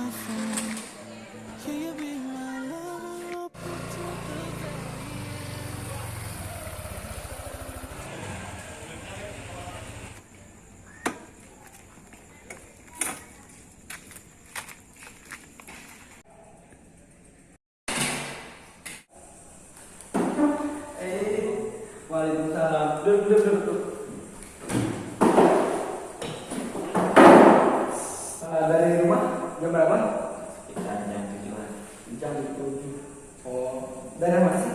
my friend. Can you be my lover? Open to the Waalaikumsalam. Duduk. Dari rumah jam berapa? Sekitar jam 7-an. Jam 7. Oh, daerah mana sih?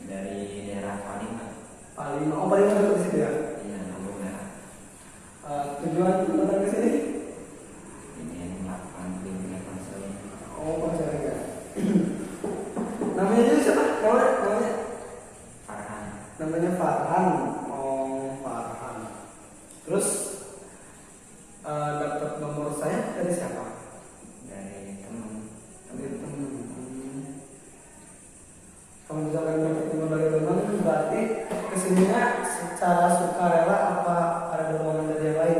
Dari daerah Palembang. Palembang. Oh, Palembang dekat di situ ya? Iya, lampu merah. Tujuan datang ke sini? Ini yang melakukan bimbingan konseling. Oh, konseling ya. Namanya itu siapa? Namanya? Farhan. Namanya Farhan. Oh, Farhan. Terus dapat nomor saya dari siapa? Dari teman. Dari teman. Kalau misalkan dapat nomor dari teman, berarti kesininya secara sukarela apa ada dorongan dari yang lain?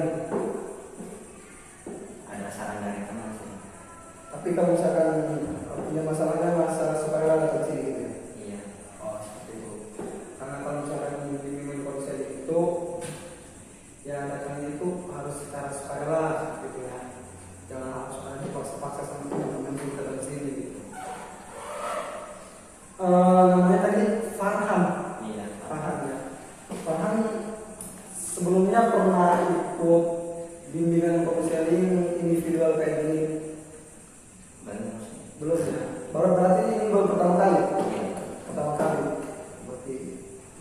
Ada saran dari teman sih. Tapi kalau misalkan punya masalahnya masalah sukarela datang sini gitu ya? Iya. Oh, seperti itu. Karena kalau misalkan bimbingan konseling itu ya datangnya itu harus secara sukarela gitu ya. Jangan harus ada dipaksa-paksa sama teman-teman juga datang sini gitu. Namanya tadi Farhan. Iya. Farhan ya. Farhan sebelumnya pernah ikut bimbingan konseling individual kayak gini? Belum sih. Belum ya. Baru berarti ini baru pertama kali. Iya. Pertama kali. Berarti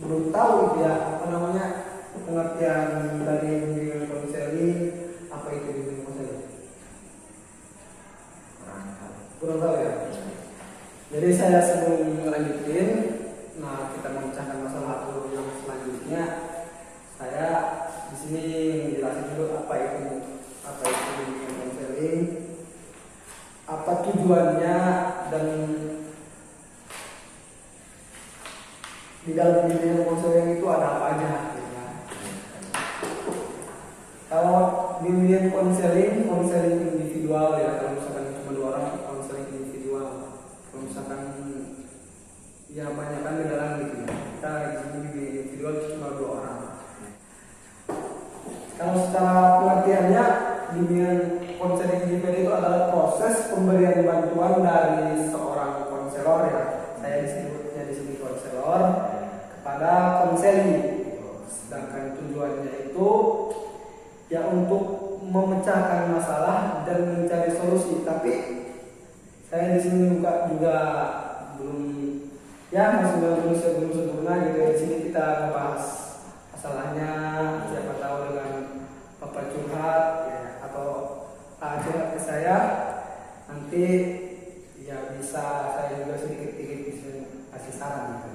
belum tahu ya apa namanya pengertian dari bimbingan konseling, apa itu bimbingan konseling? Kurang tahu ya. Jadi saya sebelum lanjutin, nah kita memecahkan masalah dulu yang selanjutnya. Saya di sini jelasin dulu apa itu bimbingan konseling, apa tujuannya, dan di dalam bimbingan konseling itu ada apa aja. Ya. Kalau bimbingan konseling individual ya, kalau misalkan cuma 2 orang konseling individual. Kalau misalkan ya banyak kan dalam gitu ya. Kita di sini bimbingan individual cuma 2 orang. Kalau secara pengertiannya bimbingan konseling individual itu adalah proses pemberian bantuan dari seorang konselor ya. Saya disebutnya di sini konselor kepada konseli. Sedangkan tujuannya itu ya untuk memecahkan masalah dan mencari solusi. Tapi saya di sini juga belum ya masih belum sempurna gitu. Di sini kita ngebahas masalahnya, siapa tahu dengan Bapak curhat ya, atau curhat ke saya, nanti ya bisa saya juga sedikit-sedikit bisa kasih saran gitu.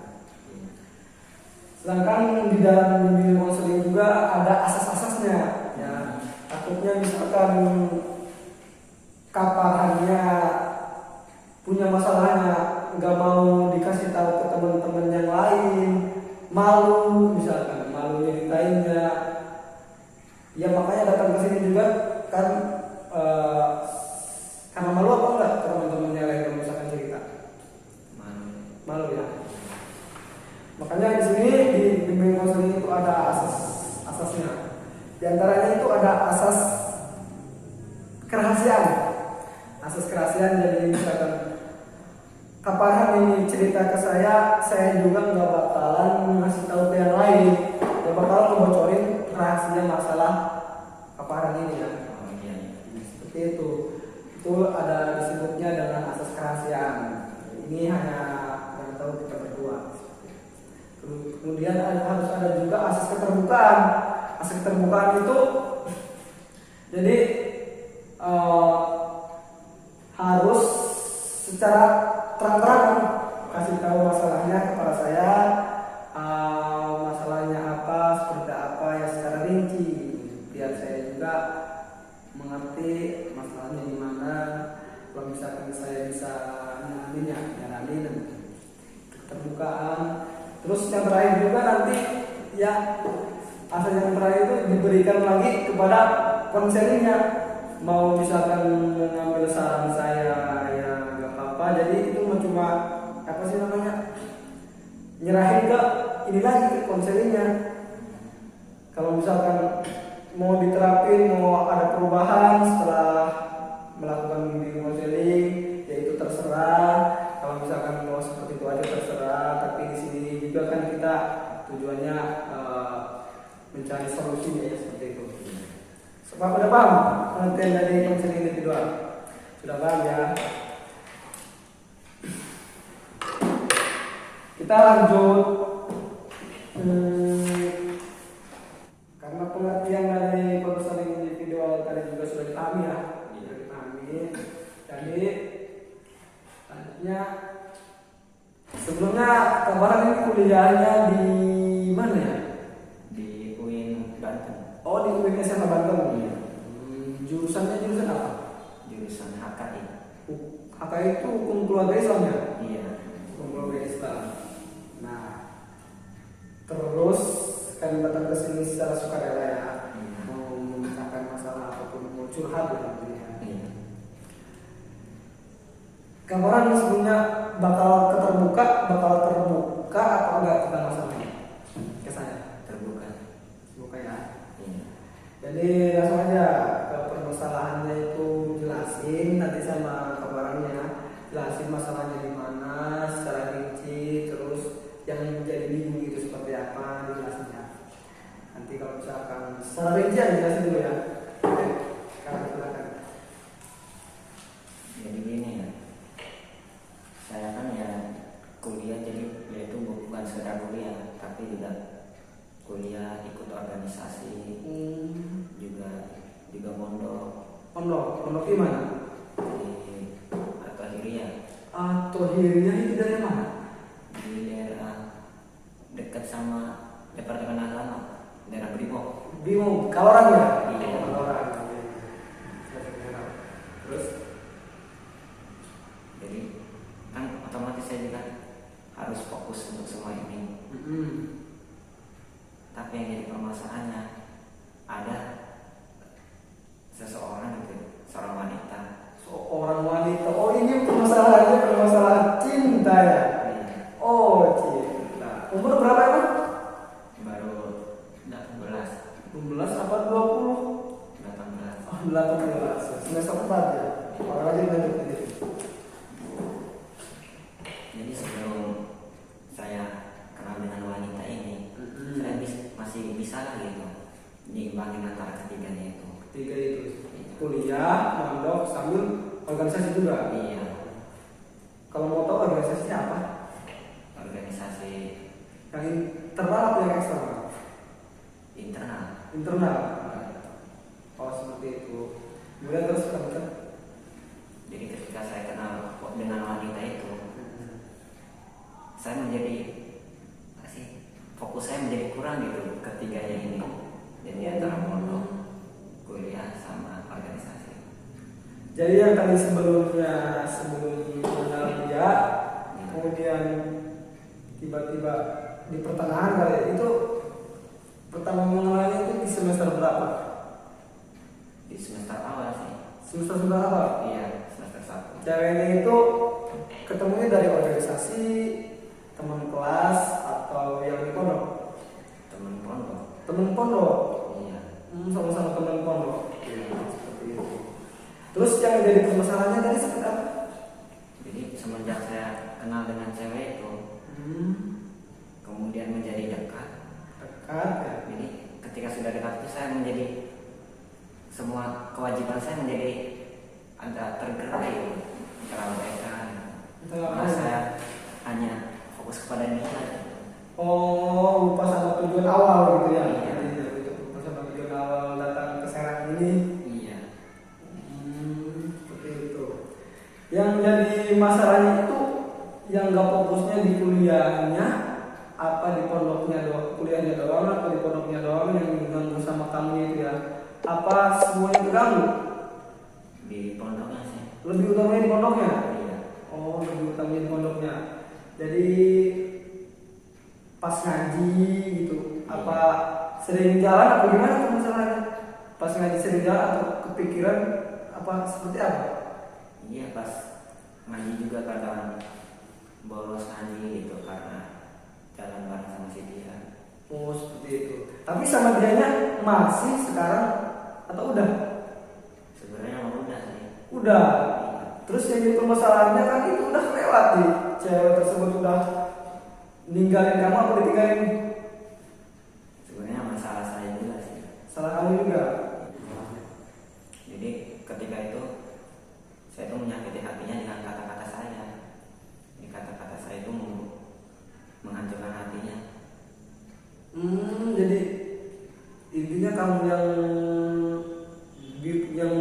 Sedangkan di dalam bimbingan konseling juga ada asas-asasnya ya. Takutnya misalkan kaparannya punya masalahnya nggak mau dikasih tahu ke teman-teman yang lain, malu misalkan, malu nyeritainnya. Ya makanya datang ke sini juga kan karena malu apa enggak teman-teman yang lain kalau misalkan cerita? Malu ya. Makanya di sini di bimbingan konseling itu ada asasnya. Di antaranya itu ada asas kerahasiaan. Asas kerahasiaan, jadi misalkan kapan ini cerita ke saya juga nggak bakalan ngasih tahu ke yang lain, nggak bakalan ngebocorin rahasia masalah kaparan ini ya. Seperti itu. Itu ada disebutnya dengan asas kerahasiaan. Ini hanya yang tahu kita berdua. Kemudian harus ada juga asas keterbukaan. Asas keterbukaan itu jadi harus secara terang-terangan kasih tahu masalahnya kepada saya, masalahnya apa, seperti apa ya secara rinci, biar saya juga mengerti masalahnya di mana. Kalau misalkan saya bisa nyaranin keterbukaan. Terus yang terakhir juga nanti ya asal yang terakhir itu diberikan lagi kepada konselingnya, mau misalkan mengambil saran saya ini lagi konselingnya. Kalau misalkan mau diterapin, mau ada perubahan setelah melakukan bimbingan konseling, ya itu terserah. Kalau misalkan mau seperti itu aja terserah. Tapi di sini juga kan kita tujuannya mencari solusinya ya seperti itu. Sebab udah paham pengertian dari konseling individual? Sudah paham ya? Kita lanjut. Karena pengertian dari konseling individual tadi juga sudah dipahami ya, sudah dipahami. Jadi selanjutnya, sebelumnya kemarin ini kuliahnya di mana ya? Di UIN Banten. Oh, di UIN SMA Banten. Jurusannya jurusan apa? Jurusan HKI. HKI itu hukum keluarga Islam ya? Iya. Hukum keluarga Islam. Nah, terus kan datang ke sini secara sukarela ya, mau memecahkan masalah ataupun mau curhat ya. Iya. Gambaran sebelumnya bakal terbuka atau enggak tentang masalahnya? Kesannya Terbuka. terbuka ya. Iya. Jadi langsung aja ke permasalahannya itu jelasin nanti sama kabarannya, jelasin masalahnya di mana secara rinci, terus yang menjadi bingung itu seperti apa dijelasinnya. Nanti kalau misalkan secara rinci aja jelasin dulu ya. Oke, sekarang silakan. Jadi gini ya, saya kan ya kuliah, jadi yaitu bukan sekedar kuliah, tapi juga kuliah ikut organisasi, juga Pondok di mana? di At-Tahiriyah, Tohirnya itu dari mana? di daerah dekat sama Departemen Agama, daerah Brimob. Bingung, Kaloran ya? Iya. Kaloran. Terus? Jadi kan otomatis saya juga harus fokus untuk semua ini. Tapi yang jadi permasalahannya, ada seseorang gitu, seorang wanita. Seorang wanita. Oh, ini permasalahan cinta ya? Iya. Oh, cinta. Umur berapa emang? Baru 18. 16 apa 20? 18. Oh, 18. Semester 4 ya? Orang aja lanjut ini. Jadi sebelum saya kenal dengan wanita ini, saya masih bisa lah gitu nyimbangin antara ketiganya itu. Tiga itu. Kuliah, mondok, sambil organisasi juga. Iya. Kalau mau tahu organisasinya apa? Organisasi Yang internal atau yang eksternal? internal. Internal. Oh, seperti itu. Kemudian terus lanjut. Jadi ketika saya kenal dengan wanita itu, saya menjadi fokus saya menjadi kurang gitu ketiganya ini. Jadi antara pondok, kuliah sama organisasi. Jadi yang tadi sebelum mengenal dia, kemudian tiba-tiba di pertengahan kali itu pertama mengenalnya itu di semester berapa? Di semester awal sih. Semester berapa? Iya, semester 1. Ceweknya itu ketemunya dari organisasi, teman kelas atau yang di pondok? Temen pondok. Teman pondok. Iya. Sama-sama teman pondok. Seperti itu. Terus yang jadi permasalahannya tadi seperti apa? Jadi semenjak saya kenal dengan cewek itu, kemudian menjadi dekat. Dekat ya. Jadi ketika sudah dekat itu saya menjadi semua kewajiban saya menjadi agak tergerak gitu, terabaikan. Karena saya hanya fokus kepada dia. Oh, lupa sama tujuan awal gitu ya? Iya. Lupa sama tujuan awal datang ke Serang ini. Iya. Seperti itu. Yang jadi masalahnya itu yang nggak fokusnya di kuliahnya, apa di pondoknya doang, kuliahnya doang atau di pondoknya doang yang diganggu sama kamu itu ya? Apa semuanya terganggu? Di pondoknya sih. Lebih utamanya di pondoknya? Iya. Oh, lebih utamanya di pondoknya. Jadi pas ngaji gitu, apa sering jalan apa gimana tuh masalahnya? Pas ngaji sering jalan atau kepikiran apa seperti apa? Iya, pas ngaji juga kadang bolos ngaji gitu karena jalan bareng sama si dia. Oh seperti itu. Tapi sama dianya masih sekarang atau udah? Sebenarnya emang udah sih. Udah. Iya. Terus yang jadi permasalahannya kan itu udah lewat nih. Cewek tersebut udah ninggalin kamu apa ditinggalin? Sebenarnya masalah saya juga sih. Salah kamu juga. Jadi ketika itu saya tuh menyakiti hatinya dengan kata-kata saya. Ini kata-kata saya itu menghancurkan hatinya. Jadi intinya kamu yang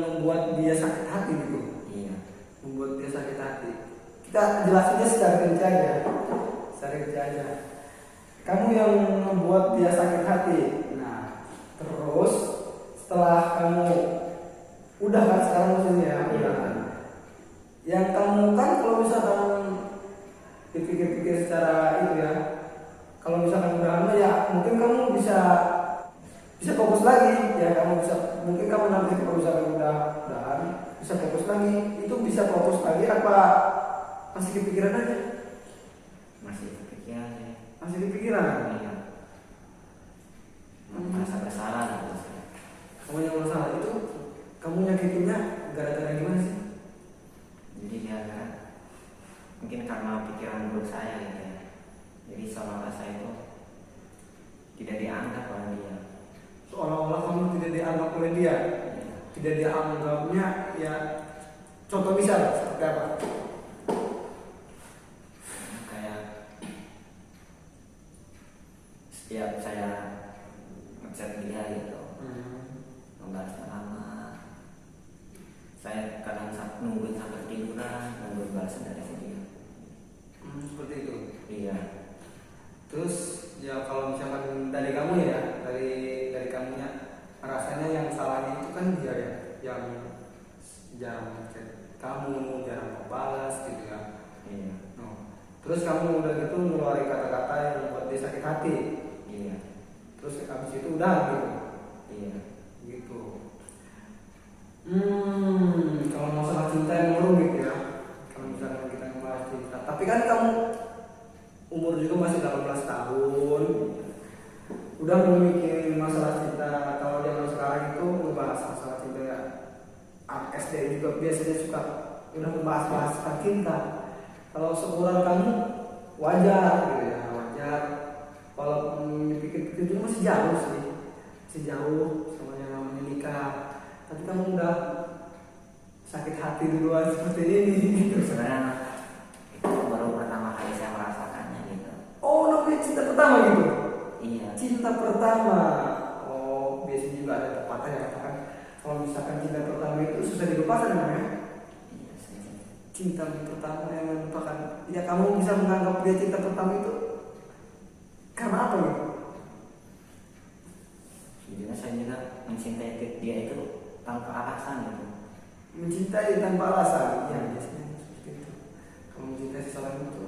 membuat dia sakit hati gitu. Iya. Membuat dia sakit hati. Kita jelasinnya secara rinci aja. Secara rinci aja. Kamu yang membuat dia sakit hati. Nah, terus setelah kamu udah kan sekarang maksudnya udah kan. Yang kamu kan kalau misalkan dipikir-pikir secara itu ya, kalau misalkan udah lama ya mungkin kamu bisa fokus lagi ya, kamu bisa mungkin kamu nanti kalau misalkan udahan bisa fokus lagi, itu bisa fokus lagi apa masih kepikiran aja? Masih kepikiran ya. Masih kepikiran? Iya. Merasa bersalah gitu. Kamu yang masalah itu kamu nyakitinnya gara-gara gimana sih? Jadi dia kan mungkin karena pikiran buruk saya gitu ya. Jadi seolah-olah saya itu tidak dianggap oleh dia. Seolah-olah kamu tidak dianggap oleh dia. Iya. Tidak dianggapnya ya. Contoh misal seperti apa? Kayak setiap saya ngechat dia gitu, membalasnya lama. Saya kadang nungguin sampai tiduran, nungguin balasan dari dia. Seperti itu. Iya. Terus ya kalau misalkan dari kamu ya, dari kamunya rasanya yang salahnya itu kan dia ya, yang jarang chat kamu, jarang membalas gitu ya. Iya. No. Terus kamu udah gitu ngeluarin kata-kata yang membuat dia sakit hati. Iya. Terus habis itu udah gitu. Iya. Gitu. Kalau masalah cinta yang rumit ya. Kalau misalkan kita ngebahas cinta, tapi kan kamu umur juga masih 18 tahun, udah memikir masalah cinta. Kalau zaman sekarang itu ngebahas masalah cinta ya, anak SD juga biasanya suka udah membahas tentang cinta. Kalau seumuran kamu wajar gitu ya, wajar. Walaupun dipikir-pikir juga masih jauh sih, masih jauh sama yang namanya nikah. Tapi kamu udah sakit hati duluan seperti ini gitu. Sebenarnya itu baru pertama kali saya merasakannya gitu. Oh, namanya cinta pertama gitu? Iya. Cinta pertama. Oh, biasanya juga ada pepatah yang katakan kalau misalkan cinta pertama itu susah dilupakan namanya. Iya sih. Cinta pertama yang melupakan. Ya kamu bisa menganggap dia cinta pertama itu karena apa gitu? Jujurnya saya juga mencintai dia itu tanpa alasan gitu. Mencintai tanpa alasan. Ya biasanya seperti itu. Kalau mencintai seseorang itu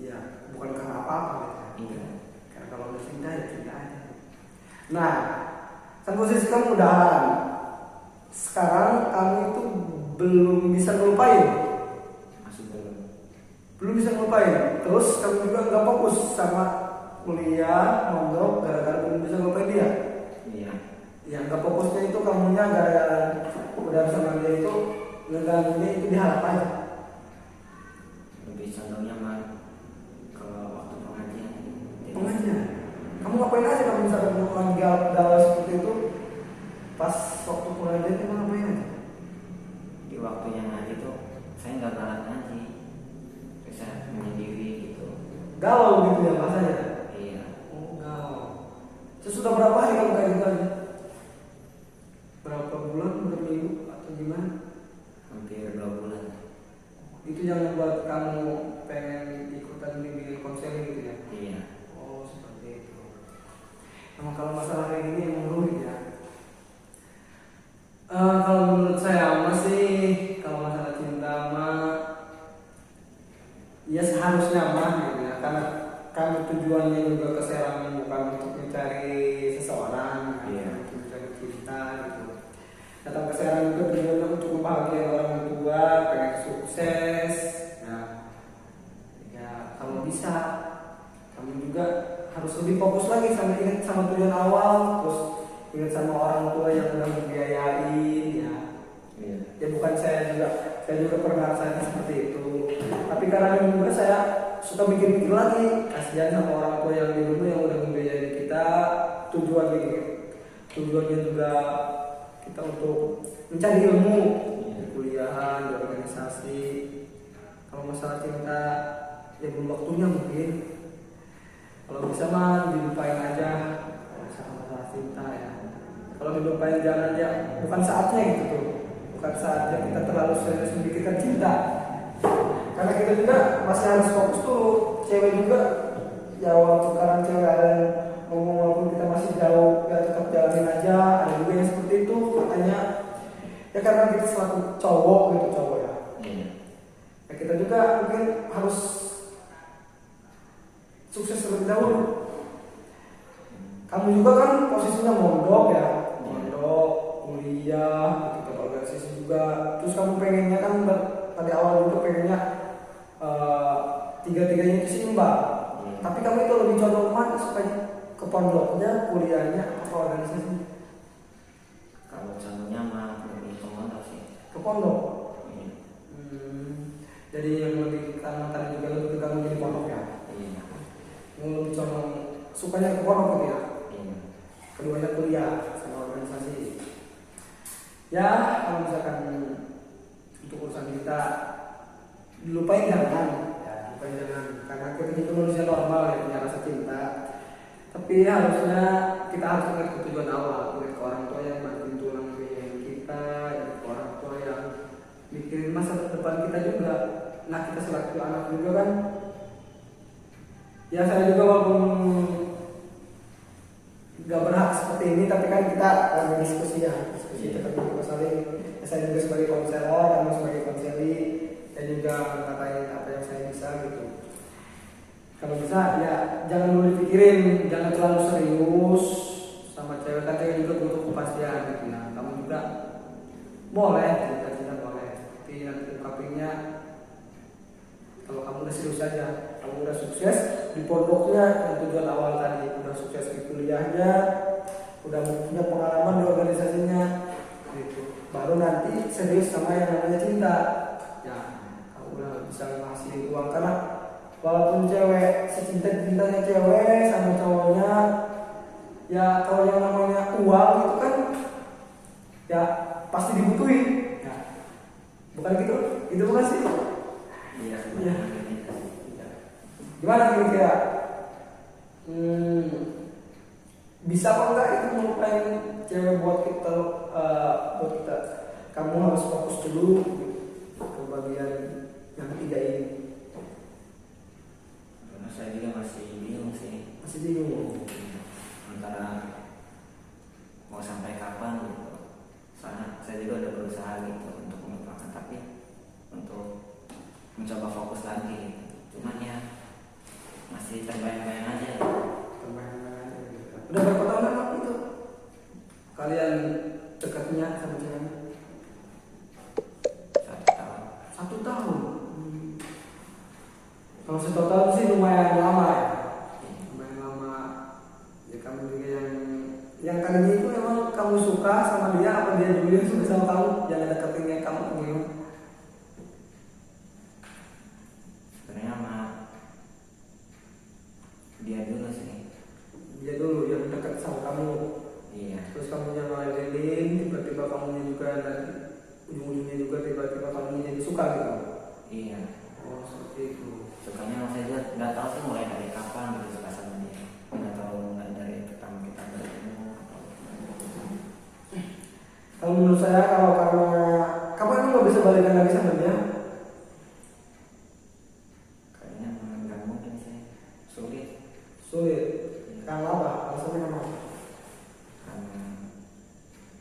ya bukan karena apa-apa gitu. Iya. Karena kalau udah cinta ya cinta aja. Nah, kan posisi kamu udahan. Sekarang kamu itu belum bisa ngelupain. Masih belum. Belum bisa ngelupain. Terus kamu juga nggak fokus sama kuliah, mondok gara-gara belum bisa ngelupain dia. Iya. Yang nggak fokusnya itu kamunya gara-gara udah sama dia itu ngeganggunya itu di hal apa aja? Lebih contohnya mah ke waktu pengajian. Jadi, Pengajian. Kamu ngapain aja kalau misalkan lagi galau seperti itu? Pas waktu pengajian kamu ngapain aja? di waktunya ngaji tuh saya nggak berangkat ngaji. Terus saya menyendiri gitu. Galau gitu ya bahasanya? Iya. Oh galau. Sesudah berapa hari kamu kayak gitu aja? Berapa bulan, berapa minggu atau gimana? Hampir 2 bulan. Itu yang membuat kamu pengen ikutan bimbingan konseling gitu ya? Iya. Oh seperti itu. Emang kalau masalah kayak gini emang rumit ya. Kalau menurut saya masih kalau masalah cinta mah ya seharusnya mah gitu ya, karena kan tujuannya juga ke Serang bukan untuk mencari seseorang, Iya. untuk mencari cinta gitu. Datang ke Serang itu tujuannya untuk membahagiakan orang tua, pengen sukses. Nah, ya kalau bisa kamu juga sama tujuan awal, terus ingat sama orang tua yang udah membiayain ya. Iya. Ya bukan saya juga pernah rasanya seperti itu. Tapi karena juga saya suka mikir-mikir lagi, kasihan sama orang tua yang di dulu yang udah membiayai kita. Tujuannya juga kita untuk mencari ilmu di kuliahan, di organisasi. Kalau masalah cinta ya belum waktunya mungkin. Kalau bisa mah dilupain aja masalah cinta ya. Kalau dilupain jangan ya, bukan saatnya gitu tuh. Bukan saatnya kita terlalu serius memikirkan cinta. Karena kita juga masih harus fokus tuh, cewek juga. Ya walaupun sekarang cewek ada yang ngomong walaupun kita masih jauh, ya tetap jalanin aja. Ada juga yang seperti itu katanya. Ya karena kita selaku cowok gitu ya. Ya kita juga mungkin harus sukses terlebih dahulu. Kamu juga kan posisinya mondok ya, mondok, kuliah, ikut organisasi juga. Terus kamu pengennya kan pada awal juga pengennya tiga-tiganya itu seimbang. Tapi kamu itu lebih condong mana supaya ke pondoknya, kuliahnya, atau organisasi? Kalau contohnya mah lebih ke pondok sih. Ke pondok. Iya. Jadi yang lebih kamu tadi juga lebih ke kamu jadi pondok ya. Iya. Yang lebih condong sukanya ke pondok gitu ya. Iya. Keduanya kuliah sama organisasi. Ya kalau misalkan untuk urusan kita dilupain jangan, karena kita itu manusia normal ya, punya rasa cinta. Tapi harusnya kita harus ingat ke tujuan awal, ingat ke orang tua yang bantuin tulang biayain kita, ingat ke orang tua yang mikirin masa depan kita juga. Nah kita selaku anak juga kan, ya saya juga walaupun nggak berhak seperti ini, tapi kan kita diskusi kita juga saling. Saya juga sebagai konselor, kamu sebagai konseli, dan juga ngatain apa yang saya bisa gitu. Kalau bisa ya jangan dulu dipikirin, jangan terlalu serius sama cewek, kan cewek juga butuh kepastian gitu ya. Kamu juga boleh cerita boleh, tapi nanti ungkapinnya kalau kamu udah serius aja, kamu udah sukses di pondoknya yang tujuan awal tadi, udah sukses di kuliahnya, udah punya pengalaman di organisasinya, gitu. Baru nanti serius sama yang namanya cinta. Ya, kamu udah bisa ngasih uang, karena walaupun cewek secinta-cintanya cewek sama cowoknya, ya kalau yang namanya uang itu kan ya pasti dibutuhin. Ya, bukan gitu? Gitu bukan sih? Iya. Iya. Gimana kira-kira? Bisa apa enggak itu melupain cewek buat kita? Kamu harus fokus dulu ke bagian yang ketiga ini. Karena saya juga masih bingung sih. Masih bingung. Antara mau sampai kapan gitu. Soalnya saya juga udah berusaha gitu untuk melupakan, tapi untuk mencoba fokus lagi. Cuman ya masih terbayang-bayang aja. Udah berapa tahun kan itu kalian dekatnya sama ceweknya? 1 tahun. 1 tahun. Kalau 1 tahun sih lumayan lama ya. Lumayan lama. Ya kamu juga yang kalinya itu memang kamu suka sama dia, apa dia dulu yang suka sama kamu? Jangan deketinnya kamu gimana? Sebenarnya mah dia dulu sih. Dia dulu yang dekat sama kamu. Iya. Terus kamunya ngeladenin, tiba-tiba kamunya juga dan ujung-ujungnya juga tiba-tiba kamunya jadi suka gitu. Iya. Oh seperti itu. Sukanya saya juga nggak tahu sih mulai dari kapan gitu suka sama dia. Nggak tahu mulai dari pertama kita bertemu. Kalau menurut saya kalau kamu emang nggak bisa balikan lagi sama dia? Kayaknya nggak mungkin sih, sulit. Sulit. Karena apa? Alasannya apa? Karena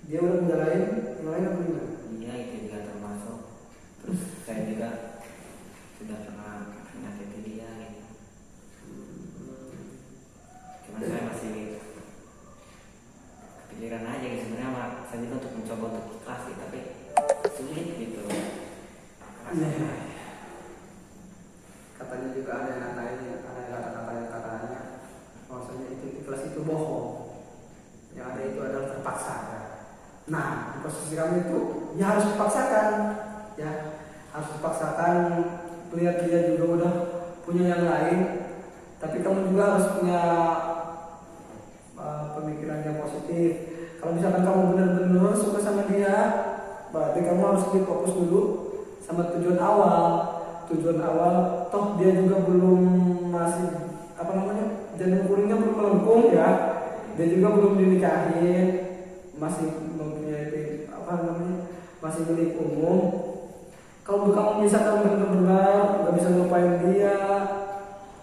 Dia udah punya lain apa gimana? dia itu juga termasuk. Terus saya juga sudah pernah menyakiti dia gitu. Cuman saya masih kepikiran aja gitu. Sebenarnya mah saya juga untuk mencoba untuk ikhlas sih, tapi sulit gitu. Iya. Katanya juga ada yang ngatain, ada yang kata-katanya bahwasanya itu ikhlas itu bohong. paksakan, lihat dia juga udah punya yang lain, tapi kamu juga harus punya pemikiran yang positif. Kalau misalkan kamu benar-benar suka sama dia, berarti kamu harus lebih fokus dulu sama tujuan awal. Tujuan awal, toh dia juga belum masih janin kuringnya belum melengkung ya. Dia juga belum dinikahin, masih mempunyai masih milik umum. Kalau kamu misalkan benar-benar nggak bisa ngelupain dia,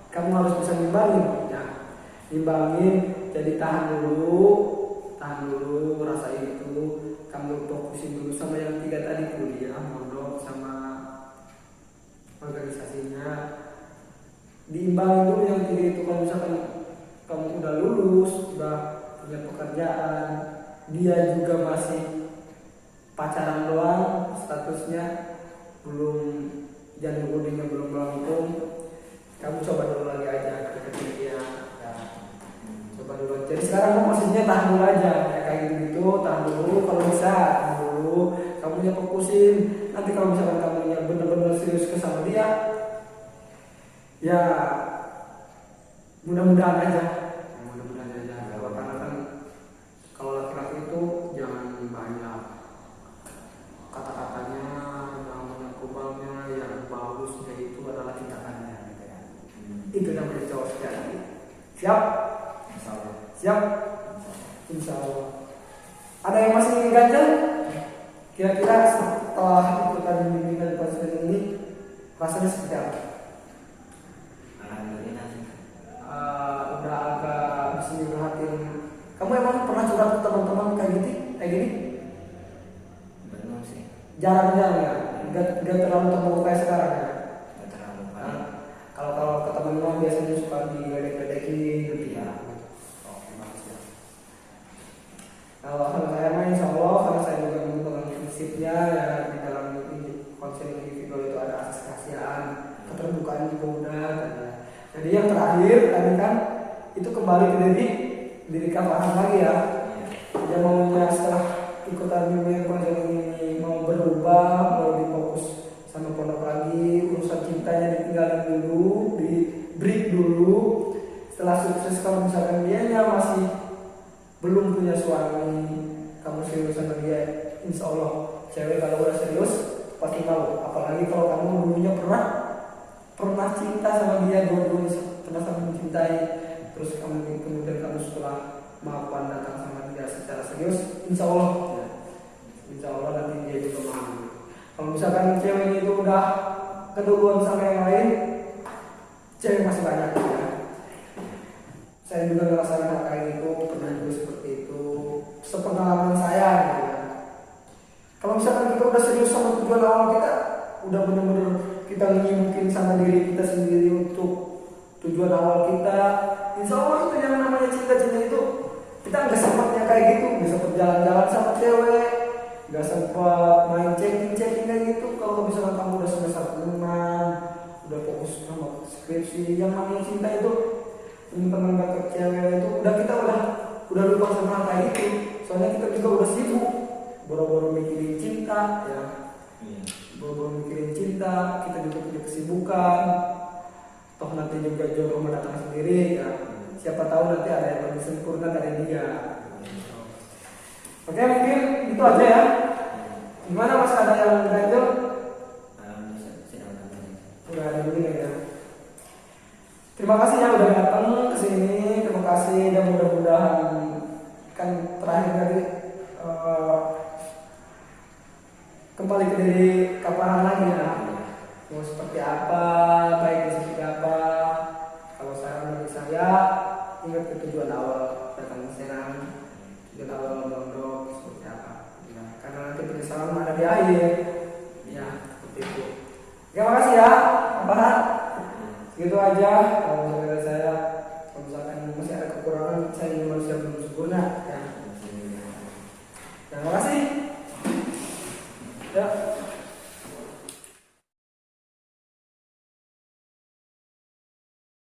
kamu harus bisa nimbangin, ya. Nimbangin, jadi tahan dulu, rasain itu. Kamu fokusin dulu sama yang 3 tadi, kuliah, mondok, sama organisasinya. Diimbangin dulu yang 3 itu. Kalau misalkan kamu udah lulus, udah punya pekerjaan, dia juga masih pacaran doang, statusnya belum, janin kuningnya belum melengkung, kamu coba dulu lagi aja deketin dia, ya. Coba dulu. Jadi sekarang maksudnya tahan dulu aja, ya, kayak gitu, tahan dulu. Kalau bisa tahan dulu, kamunya fokusin. Nanti kalau misalkan kamunya benar-benar serius ke sama dia, ya mudah-mudahan aja. Karena kan kalau laki-laki itu jangan banyak kata-katanya, jangan banyak kubalnya, yang bagusnya itu adalah tindakannya, gitu ya. Itu namanya cowok sejati. Siap? Insyaallah. Siap? Insyaallah. Ada yang masih ganjel? Kira-kira setelah ikutan bimbingan konseling ini rasanya seperti apa? Alhamdulillah. Udah agak bisa diperhatiin. Kamu emang pernah curhat ke teman-teman kayak gini? Belum sih. Jarang-jarang ya? Gak terlalu terbuka kayak sekarang ya? Gak terlalu Nah, banyak. kalau ke teman-teman biasanya suka diledek-ledekin gitu ya. Bagus ya. Kalau saya mah insya Allah, karena saya juga memegang prinsipnya ya, di dalam konseling individual itu ada asas kerahasiaan, keterbukaan juga udah. Jadi yang terakhir tadi kan itu kembali ke diri kamu lagi ya. Dia maunya setelah ikutan bimbingan konseling ini mau berubah, mau difokus sama pondok lagi, urusan cintanya ditinggalin dulu, di break dulu. Setelah sukses, kalau misalkan dia masih belum punya suami, kamu serius sama dia, insya Allah cewek kalau udah serius pasti mau. Apalagi kalau kamu dulunya pernah cinta sama dia, dua-duanya pernah saling mencintai, terus kemudian kamu setelah maafan datang sama dia secara serius, insya Allah nanti dia juga mau. Kalau misalkan cewek itu udah keduluan sama yang lain, cewek masih banyak ya. Saya juga ngerasain hal kayak gitu, pernah juga seperti itu, sepengalaman saya gitu ya. Kalau misalkan kita udah serius sama tujuan awal kita, udah benar-benar kita nyibukin sama diri kita sendiri untuk tujuan awal kita, insya Allah itu yang namanya cinta-cinta itu kita nggak sempatnya kayak gitu, nggak sempat jalan-jalan sama cewek, nggak sempat main chatting kayak gitu. Kalau misalkan kamu udah semester 6, udah fokus sama skripsi, yang namanya cinta itu teman deket cewek itu udah lupa sama hal kayak gitu. Soalnya kita juga udah sibuk boro-boro mikirin cinta ya. Boro-boro mikirin cinta, kita juga punya kesibukan. Toh nanti juga jodoh mendatang sendiri ya. Siapa tahu nanti ada yang lebih sempurna dari dia. Oke, mungkin itu aja ya. Gimana Mas, ada yang ganjel? Udah ada begini ya. Terima kasih ya udah datang ke sini. Terima kasih, dan mudah-mudahan kan terakhir tadi kembali ke diri kapahan lagi ya. Mau seperti apa, baiknya seperti apa. Kalau saran dari saya, ingat ke tujuan awal datang ke Serang, tujuan awal mondok seperti apa. Ya, karena nanti penyesalan ada di akhir. Ya, seperti itu. Terima kasih ya, kapahan. Gitu aja.